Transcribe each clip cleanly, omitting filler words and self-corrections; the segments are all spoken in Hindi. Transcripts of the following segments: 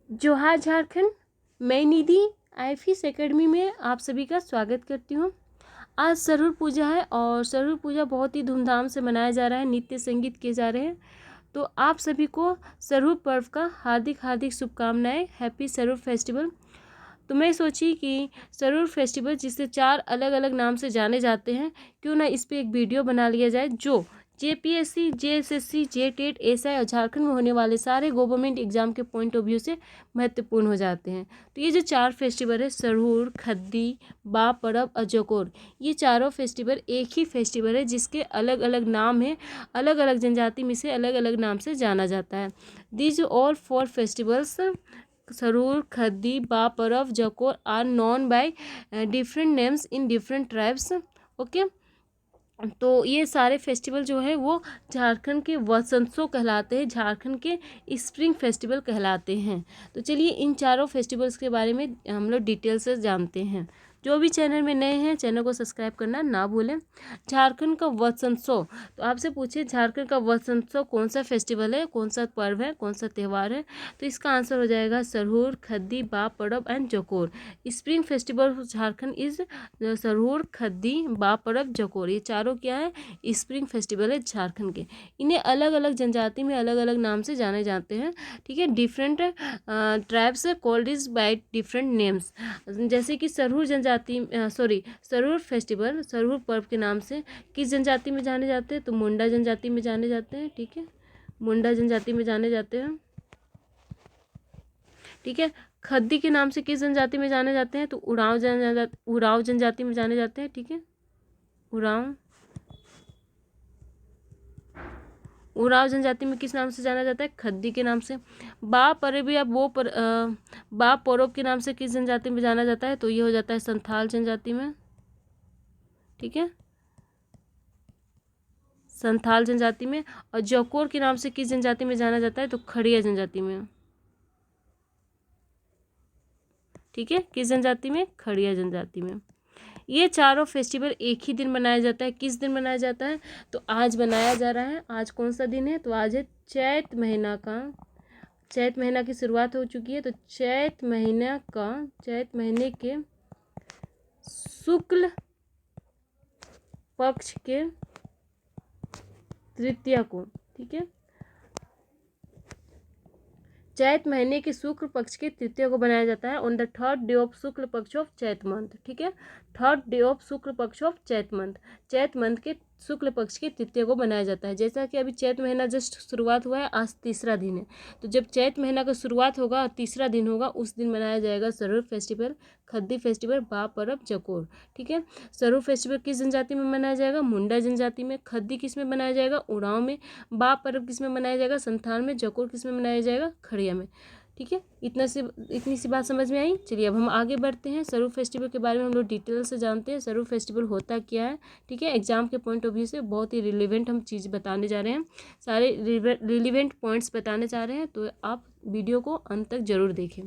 जोहार झारखंड। मैं निधि आईफिस एकेडमी में आप सभी का स्वागत करती हूँ। आज सरहुल पूजा है और सरहुल पूजा बहुत ही धूमधाम से मनाया जा रहा है, नृत्य संगीत किए जा रहे हैं। तो आप सभी को सरहुल पर्व का हार्दिक हार्दिक शुभकामनाएं। Happy Sarhul festival. तो मैं सोची कि सरहुल फेस्टिवल जिसे 4 अलग अलग नाम से जाने जाते हैं, क्यों ना इस पर एक वीडियो बना लिया जाए जो जेपीएससी, जेएसएससी, जेटेट, एसआई और झारखंड में होने वाले सारे गवर्नमेंट एग्जाम के पॉइंट ऑफ व्यू से महत्वपूर्ण हो जाते हैं। तो ये जो 4 फेस्टिवल है, सरहुल, खद्दी, बा परब और जकोर, ये चारों फेस्टिवल एक ही फेस्टिवल है जिसके अलग अलग नाम है। अलग अलग जनजाति में से अलग अलग नाम से जाना जाता है। These all 4 festivals Sarhul, Khaddi, Ba Parab, Jakor are known by different names in different tribes. Okay. तो ये सारे फेस्टिवल जो है वो झारखंड के वसंतोत्सव कहलाते हैं, झारखंड के स्प्रिंग फेस्टिवल कहलाते हैं। तो चलिए इन चारों फेस्टिवल्स के बारे में हम लोग डिटेल से जानते हैं। जो भी चैनल में नए हैं चैनल को सब्सक्राइब करना ना भूलें। झारखंड का वसंतोत्सव, तो आपसे पूछिए झारखंड का वसंतोत्सव कौन सा फेस्टिवल है, कौन सा पर्व है, कौन सा त्यौहार है। तो इसका आंसर हो जाएगा Sarhul, Khaddi, Ba Parab and Jakor. Spring festival Jharkhand is Sarhul, Khaddi, Ba Parab, जकोर, ये चारों क्या है, स्प्रिंग फेस्टिवल है झारखंड के। इन्हें अलग अलग जनजाति में अलग अलग नाम से जाने जाते हैं। ठीक है, different tribes called is by different names. जैसे कि सरहुल जनजाति, सरहुल फेस्टिवल, सरहुल पर्व के नाम से किस जनजाति में जाने जाते हैं, तो मुंडा जनजाति में जाने जाते हैं। ठीक है, मुंडा जनजाति में जाने जाते हैं। ठीक है, खद्दी के नाम से किस जनजाति में जाने जाते हैं, तो उरांव जनजाति में जाने जाते हैं। ठीक है, उरांव जनजाति में किस नाम से जाना जाता है, खद्दी के नाम से। बा परब या बा परोब के नाम से किस जनजाति में जाना जाता है, तो ये हो जाता है संथाल जनजाति में। ठीक है, संथाल जनजाति में। और जकोर के नाम से किस जनजाति में जाना जाता है, तो खड़िया जनजाति में। ठीक है, किस जनजाति में, खड़िया जनजाति में। ये चारों फेस्टिवल एक ही दिन मनाया जाता है। किस दिन मनाया जाता है, तो आज मनाया जा रहा है। आज कौन सा दिन है, तो आज है चैत महीना की शुरुआत हो चुकी है। तो चैत महीने के शुक्ल पक्ष के तृतीया को, ठीक है, चैत महीने के शुक्ल पक्ष के तृतीया को बनाया जाता है on the 3rd day of Shukla Paksha of चैत मंथ। ठीक है, 3rd day of Shukla Paksha of चैत मंथ के शुक्ल पक्ष के तृतीया को बनाया जाता है। जैसा कि अभी चैत महीना जस्ट शुरुआत हुआ है, आज तीसरा दिन है। तो जब चैत महीना का शुरुआत होगा और तीसरा दिन होगा, उस दिन मनाया जाएगा सरहुल फेस्टिवल, खद्दी फेस्टिवल, बा परब, जकोर। ठीक है, सरहुल फेस्टिवल किस जनजाति में मनाया जाएगा, मुंडा जनजाति में। खद्दी किस में मनाया जाएगा, उरांव में। बा परब किस में मनाया जाएगा, संथाल में। जकोर किस में मनाया जाएगा, खड़िया में। ठीक है, इतनी सी बात समझ में आई। चलिए अब हम आगे बढ़ते हैं। सरहुल फेस्टिवल के बारे में हम लोग डिटेल से जानते हैं। सरहुल फेस्टिवल होता क्या है। ठीक है, एग्जाम के पॉइंट ऑफ व्यू से बहुत ही रिलेवेंट हम चीज़ बताने जा रहे हैं, सारे रिलेवेंट पॉइंट्स बताने जा रहे हैं। तो आप वीडियो को अंत तक जरूर देखें।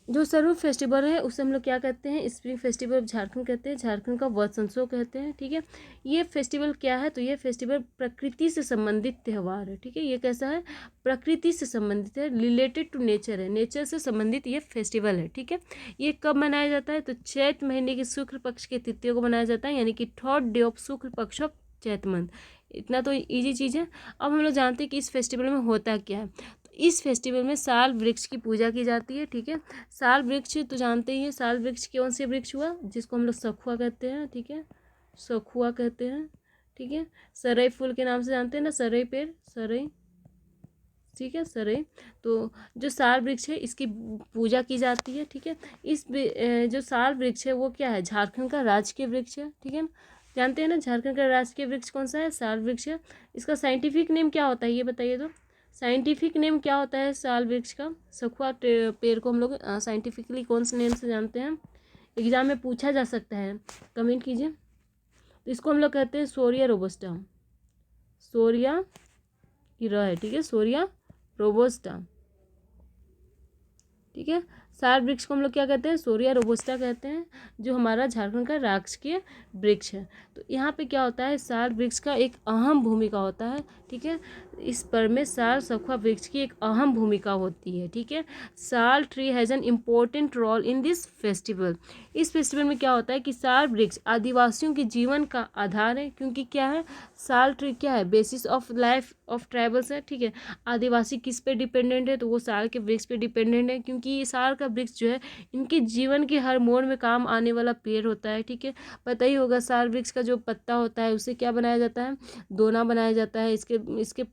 जो सरहुल फेस्टिवल है उसे हम लोग क्या कहते हैं, स्प्रिंग फेस्टिवल ऑफ झारखंड कहते हैं, झारखंड का वसंतोत्सव कहते हैं। ठीक है, ये फेस्टिवल क्या है, तो ये फेस्टिवल प्रकृति से संबंधित त्यौहार है। ठीक है, ये कैसा है, प्रकृति से संबंधित है, रिलेटेड टू नेचर है, नेचर से संबंधित ये फेस्टिवल है। ठीक है, ये कब मनाया जाता है, तो चैत महीने के शुक्ल पक्ष के तृतीया को मनाया जाता है, यानी कि 3rd day of Shukla Paksha of चैत मंथ। इतना तो इजी चीज़ है। अब हम लोग जानते हैं कि इस फेस्टिवल में होता क्या है। तो इस फेस्टिवल में साल वृक्ष की पूजा की जाती है। ठीक है, साल वृक्ष तो जानते ही हैं, साल वृक्ष कौन से वृक्ष हुआ, जिसको हम लोग सखुआ कहते हैं। ठीक है, सखुआ कहते हैं। ठीक है, सरई फूल के नाम से जानते हैं ना, सरई पेड़, सरई। ठीक है, सरई। तो जो साल वृक्ष है इसकी पूजा की जाती है। ठीक है, जो साल वृक्ष है वो क्या है, झारखंड का राजकीय वृक्ष है। ठीक है ना, जानते हैं ना झारखंड का राजकीय वृक्ष कौन सा है, साल वृक्ष है। इसका साइंटिफिक नेम क्या होता है ये बताइए तो, साइंटिफिक नेम क्या होता है साल वृक्ष का। सखुआ पेड़ को हम लोग साइंटिफिकली कौन से नेम से जानते हैं, एग्जाम में पूछा जा सकता है, कमेंट कीजिए। तो इसको हम लोग कहते हैं सोरिया रोबस्टा, सोरिया की र है। ठीक है, सोरिया रोबस्टा। ठीक है, साल वृक्ष को हम लोग क्या कहते हैं, सोरिया रोबोस्टा कहते हैं, जो हमारा झारखंड का राजकीय वृक्ष है। तो यहाँ पे क्या होता है, साल वृक्ष का एक अहम भूमिका होता है, ठीक है। इस पर्व में साल सखुआ वृक्ष की एक अहम भूमिका होती है, ठीक है। Sal tree has an important role in this festival. इस फेस्टिवल में क्या होता है कि साल वृक्ष आदिवासियों के जीवन का आधार है, क्योंकि क्या है, साल ट्री क्या है, basis of life of tribals है, ठीक है। आदिवासी किस पे डिपेंडेंट है, तो वो साल के वृक्ष पे डिपेंडेंट है, क्योंकि ये साल का वृक्ष जो है इनके जीवन के हर मोड़ में काम आने वाला पेड़ होता है, ठीक है। पता ही होगा साल वृक्ष का जो पत्ता होता है उससे क्या बनाया जाता है, दोना बनाया जाता है। इसके इसके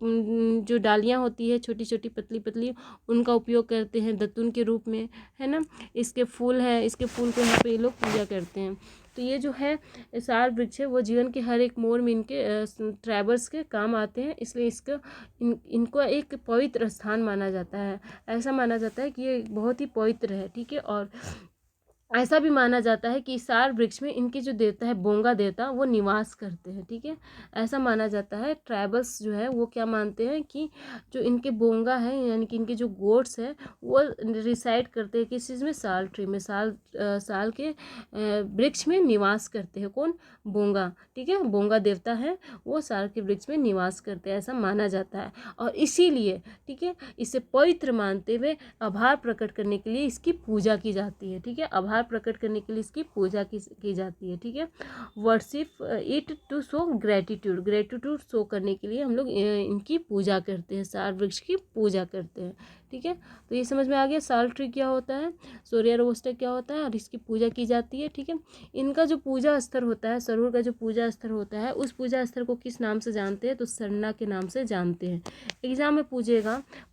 जो डालियाँ होती है छोटी छोटी पतली पतली, उनका उपयोग करते हैं दतुन के रूप में, है ना। इसके फूल हैं, इसके फूल को यहाँ पे ये लोग पूजा करते हैं। तो ये जो है साल वृक्ष है वो जीवन के हर एक मोड़ में इनके ट्राइबल्स के काम आते हैं, इसलिए इनको एक पवित्र स्थान माना जाता है। ऐसा माना जाता है कि ये बहुत ही पवित्र है, ठीक है। और ऐसा भी माना जाता है कि साल वृक्ष में इनके जो देवता है बोंगा देवता, वो निवास करते हैं, ठीक है। ऐसा माना जाता है, ट्राइबल्स जो है वो क्या मानते हैं कि जो इनके बोंगा है, यानी कि इनके जो गोड्स है, वो रिसाइड करते हैं किस चीज़ में, साल ट्री में, साल के वृक्ष में निवास करते हैं। कौन, बोंगा, ठीक है। बोंगा देवता है वो साल के वृक्ष में निवास करते हैं, ऐसा माना जाता है। और इसीलिए, ठीक है, इसे पवित्र मानते हुए आभार प्रकट करने के लिए इसकी पूजा की जाती है, ठीक है। आभार प्रकट करने के लिए इसकी पूजा की जाती है, ठीक है। Worship it to show gratitude show करने के लिए हम लोग इनकी पूजा करते हैं, साल वृक्ष की पूजा करते हैं, ठीक है। तो ये समझ में आ गया साल ट्री क्या होता है, सोरिया रोबस्टा क्या होता है, और इसकी पूजा की जाती है, ठीक है। इनका जो पूजा स्थल होता है, सरूर का जो पूजा स्थल होता है, उस पूजा स्थल को किस नाम से जानते हैं, तो सरना के नाम से जानते हैं। एग्जाम में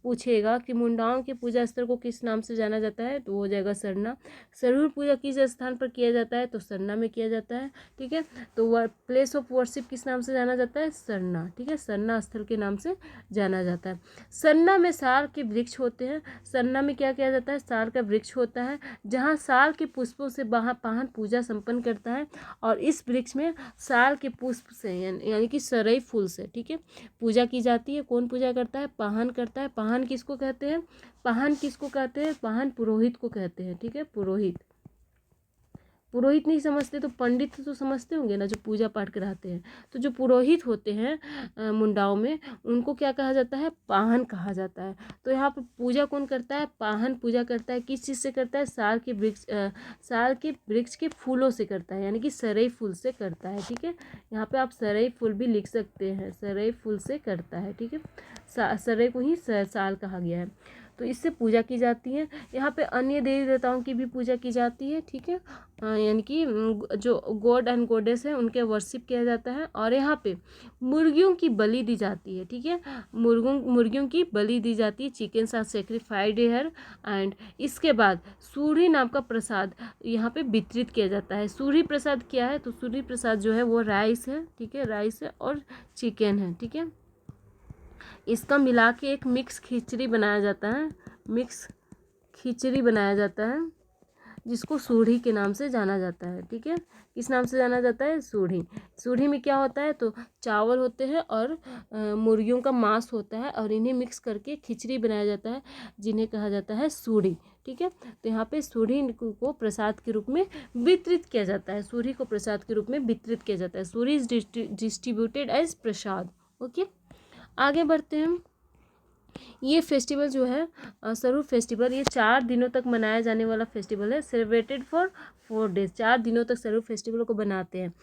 पूछेगा कि मुंडाओं के पूजा स्थल को किस नाम से जाना जाता है, तो वो हो जाएगा सरना। सरूर पूजा किस स्थान पर किया जाता है, तो सरना में किया जाता है, ठीक है। तो प्लेस ऑफ वर्शिप किस नाम से जाना जाता है, सरना, ठीक है। सरना स्थल के नाम से जाना जाता है। सरना में साल के वृक्ष होते हैं। सरना में क्या किया जाता है, साल का वृक्ष होता है, जहाँ साल के पुष्पों से पाहन पूजा संपन्न करता है। और इस वृक्ष में साल के पुष्प से यानी कि सरई फूल से, ठीक है, पूजा की जाती है। कौन पूजा करता है, पाहन करता है। पाहन किसको कहते हैं, पाहन किसको कहते हैं, पाहन पुरोहित को कहते हैं, ठीक है। पुरोहित नहीं समझते तो पंडित तो समझते होंगे ना, जो पूजा पाठ कराते हैं। तो जो पुरोहित होते हैं मुंडाओं में, उनको क्या कहा जाता है, पाहन कहा जाता है। तो यहाँ पर पूजा कौन करता है, पाहन पूजा करता है। किस चीज़ से करता है, साल के वृक्ष के फूलों से करता है, यानी कि सरई फूल से करता है, ठीक है। यहाँ पे आप सरई फूल भी लिख सकते हैं, सरई फूल से करता है, ठीक है। सरई को ही साल कहा गया है। तो इससे पूजा की जाती है। यहाँ पे अन्य देवी देवताओं की भी पूजा की जाती है, ठीक है। यानी कि जो गॉड एंड गॉडेस हैं उनके वर्शिप किया जाता है। और यहाँ पे मुर्गियों की बलि दी जाती है, ठीक है। मुर्गियों की बलि दी जाती है, चिकन्स आर सैक्रिफाइड हियर। एंड इसके बाद सूरी नाम का प्रसाद यहाँ पे वितरित किया जाता है। सूरी प्रसाद क्या है, तो सूरी प्रसाद जो है वो राइस है, ठीक है, राइस है और चिकन है, ठीक है। इसका मिला के एक मिक्स खिचड़ी बनाया जाता है, मिक्स खिचड़ी बनाया जाता है, जिसको सूढ़ी के नाम से जाना जाता है, ठीक है। किस नाम से जाना जाता है, सूढ़ी। सूढ़ी में क्या होता है, तो चावल होते हैं और मुर्गियों का मांस होता है, और इन्हें मिक्स करके खिचड़ी बनाया जाता है, जिन्हें कहा जाता है सूढ़ी, ठीक है। तो यहाँ पे सूढ़ी को प्रसाद के रूप में वितरित किया जाता है, सूढ़ी को प्रसाद के रूप में वितरित किया जाता है। Sudhi is distributed as prasad, okay. आगे बढ़ते हैं। ये फेस्टिवल जो है सरूर फेस्टिवल, ये 4 दिनों तक मनाया जाने वाला फेस्टिवल है। सेलिब्रेटेड फॉर 4 डेज, 4 दिनों तक सरूर फेस्टिवल को बनाते हैं।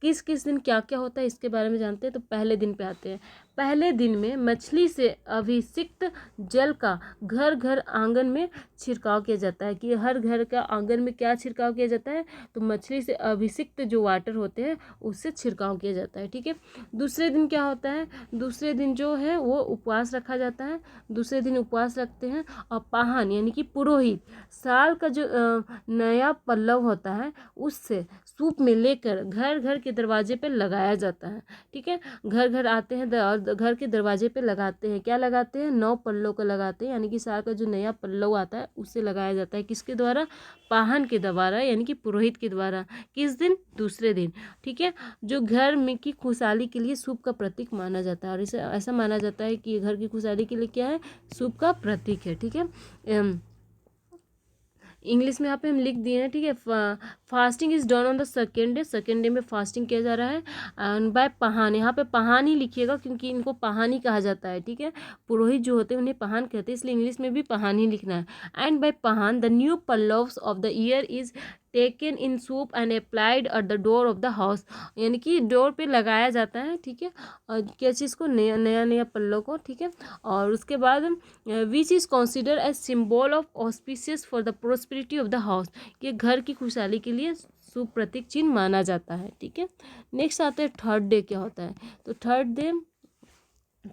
किस किस दिन क्या क्या होता है इसके बारे में जानते हैं। तो पहले दिन पे आते हैं। पहले दिन में मछली से अभिषिक्त जल का घर घर आंगन में छिड़काव किया जाता है। कि हर घर का आंगन में क्या छिड़काव किया जाता है, तो मछली से अभिषिक्त जो वाटर होते हैं उससे छिड़काव किया जाता है, ठीक है। दूसरे दिन क्या होता है, दूसरे दिन जो है वो उपवास रखा जाता है। दूसरे दिन उपवास रखते हैं, और पाहन यानी कि पुरोहित साल का जो नया पल्लव होता है उससे सूप में लेकर घर घर के दरवाजे पे लगाया जाता है, ठीक है। घर घर आते हैं और घर के दरवाजे पे लगाते हैं। क्या लगाते हैं, 9 पल्लों का लगाते हैं, यानी कि साल का जो नया पल्लव आता है उससे लगाया जाता है। किसके द्वारा, पाहन के द्वारा, यानी कि पुरोहित के द्वारा। किस दिन, दूसरे दिन, ठीक है। जो घर में की खुशहाली के लिए शुभ का प्रतीक माना जाता है, और इसे ऐसा माना जाता है कि घर की खुशहाली के लिए क्या है, शुभ का प्रतीक है, ठीक है। इंग्लिश में यहाँ पे हम लिख दिए हैं, ठीक है। Fasting is done on the second day में फास्टिंग किया जा रहा है। एंड बाय पहान, यहाँ पे पहान ही लिखिएगा क्योंकि इनको पहान ही कहा जाता है, ठीक है। पुरोहित जो होते हैं उन्हें पहान कहते हैं, इसलिए इंग्लिश में भी पहान ही लिखना है। And by pahan the new pallavs of the year is taken in soup and applied at the door of the house, यानी कि डोर पे लगाया जाता है, ठीक है। और क्या चीज़ को, नया नया नया पल्लव को, ठीक है। और उसके बाद which is consider as symbol of auspicious for the prosperity of the house, ये घर की खुशहाली के लिए शुभ प्रतीक चिन्ह माना जाता है, ठीक है। नेक्स्ट आता है थर्ड डे क्या होता है। तो थर्ड डे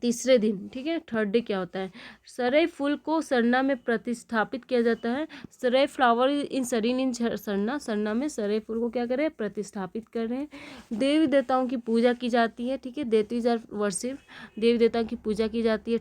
तीसरे दिन, ठीक है। थर्ड डे क्या होता है, सरई फूल को सरना में प्रतिस्थापित किया जाता है। सरई फ्लावर इन सरीन इन सरना, सरना में सरई फूल को क्या कर रहे हैं, प्रतिस्थापित कर रहे हैं। देवी देवताओं की पूजा की जाती है, ठीक है। देवतीज आर वर्शिप, देवी देवताओं की पूजा की जाती है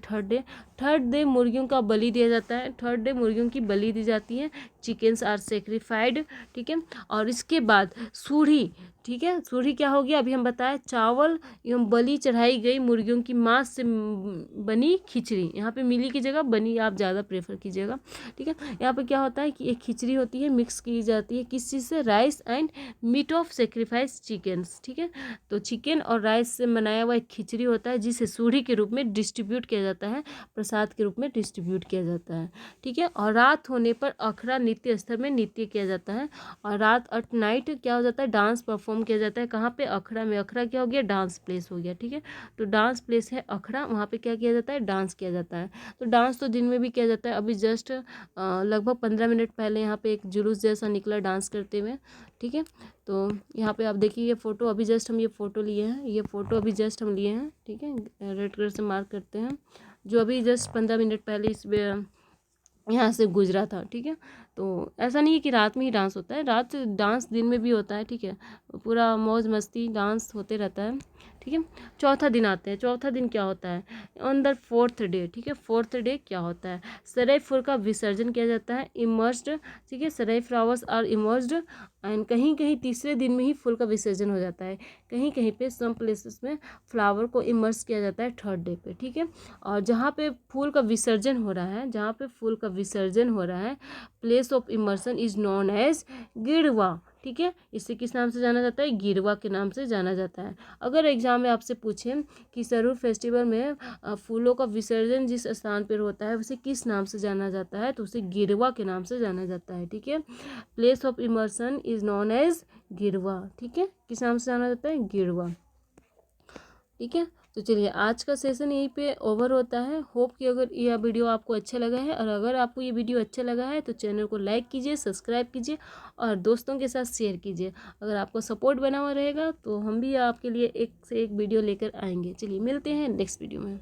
थर्ड डे मुर्गियों का बलि दिया जाता है, थर्ड डे मुर्गियों की बलि दी जाती है। चिकन्स आर सेक्रीफाइड, ठीक है। और इसके बाद सूढ़ी, ठीक है। सूढ़ी क्या हो गया, अभी हम बताएं, चावल एवं बलि चढ़ाई गई मुर्गियों की मांस से बनी खिचड़ी, यहाँ पे मिली की जगह बनी आप ज़्यादा प्रेफर कीजिएगा, ठीक है। यहाँ पे क्या होता है कि एक खिचड़ी होती है, मिक्स की जाती है किस चीज़ से, rice and meat of sacrifice chickens, ठीक है। तो चिकन और राइस से बनाया हुआ एक खिचड़ी होता है जिसे सूढ़ी के रूप में डिस्ट्रीब्यूट किया जाता है, प्रसाद के रूप में डिस्ट्रीब्यूट किया जाता है, ठीक है। और रात होने पर अखड़ा नृत्य स्थल में नृत्य किया जाता है। और रात एट नाइट क्या हो जाता है, डांस परफॉर्म किया जाता है, कहाँ पे, अखड़ा में। अखड़ा क्या हो गया, डांस प्लेस हो गया, ठीक है। तो डांस प्लेस है अखड़ा, वहाँ पे क्या किया जाता है, डांस किया जाता है। तो डांस तो दिन में भी किया जाता है, अभी जस्ट लगभग 15 मिनट पहले यहाँ पे एक जुलूस जैसा निकला डांस करते हुए, ठीक है। तो यहाँ पे आप देखिए ये फ़ोटो, अभी जस्ट हम ये फ़ोटो लिए हैं, ये फ़ोटो अभी जस्ट हम लिए हैं, ठीक है। रेड कलर से मार्क करते हैं, जो अभी जस्ट 15 मिनट पहले इस यहाँ से गुजरा था, ठीक है। तो ऐसा नहीं है कि रात में ही डांस होता है, रात डांस दिन में भी होता है, ठीक है। पूरा मौज मस्ती डांस होते रहता है, ठीक है। चौथा दिन आते हैं, चौथा दिन क्या होता है, ऑन द फोर्थ डे, ठीक है। फोर्थ डे क्या होता है, सरई फूल का विसर्जन किया जाता है, इमर्स्ड, ठीक है। सरई फ्लावर्स आर इमर्स्ड एंड कहीं कहीं तीसरे दिन में ही फूल का विसर्जन हो जाता है, कहीं कहीं पे सम प्लेसेस में फ्लावर को इमर्स किया जाता है थर्ड डे पे, ठीक है। और जहाँ पे फूल का विसर्जन हो रहा है, जहाँ पे फूल का विसर्जन हो रहा है, place of immersion is known as Girwa, ठीक है। इसे किस नाम से जाना जाता है, गिरवा के नाम से जाना जाता है। अगर एग्जाम में आपसे पूछें कि सरहू फेस्टिवल में फूलों का विसर्जन जिस स्थान पर होता है उसे किस नाम से जाना जाता है, तो उसे गिरवा के नाम से जाना जाता है, ठीक है। Place of immersion is known as Girwa, ठीक है। किस नाम से जाना जाता है, गिरवा, ठीक है। तो चलिए आज का सेशन यहीं पे ओवर होता है। होप कि अगर यह वीडियो आपको अच्छा लगा है, और अगर आपको ये वीडियो अच्छा लगा है तो चैनल को लाइक कीजिए, सब्सक्राइब कीजिए और दोस्तों के साथ शेयर कीजिए। अगर आपको सपोर्ट बना हुआ रहेगा तो हम भी आपके लिए एक से एक वीडियो लेकर आएंगे। चलिए मिलते हैं नेक्स्ट वीडियो में।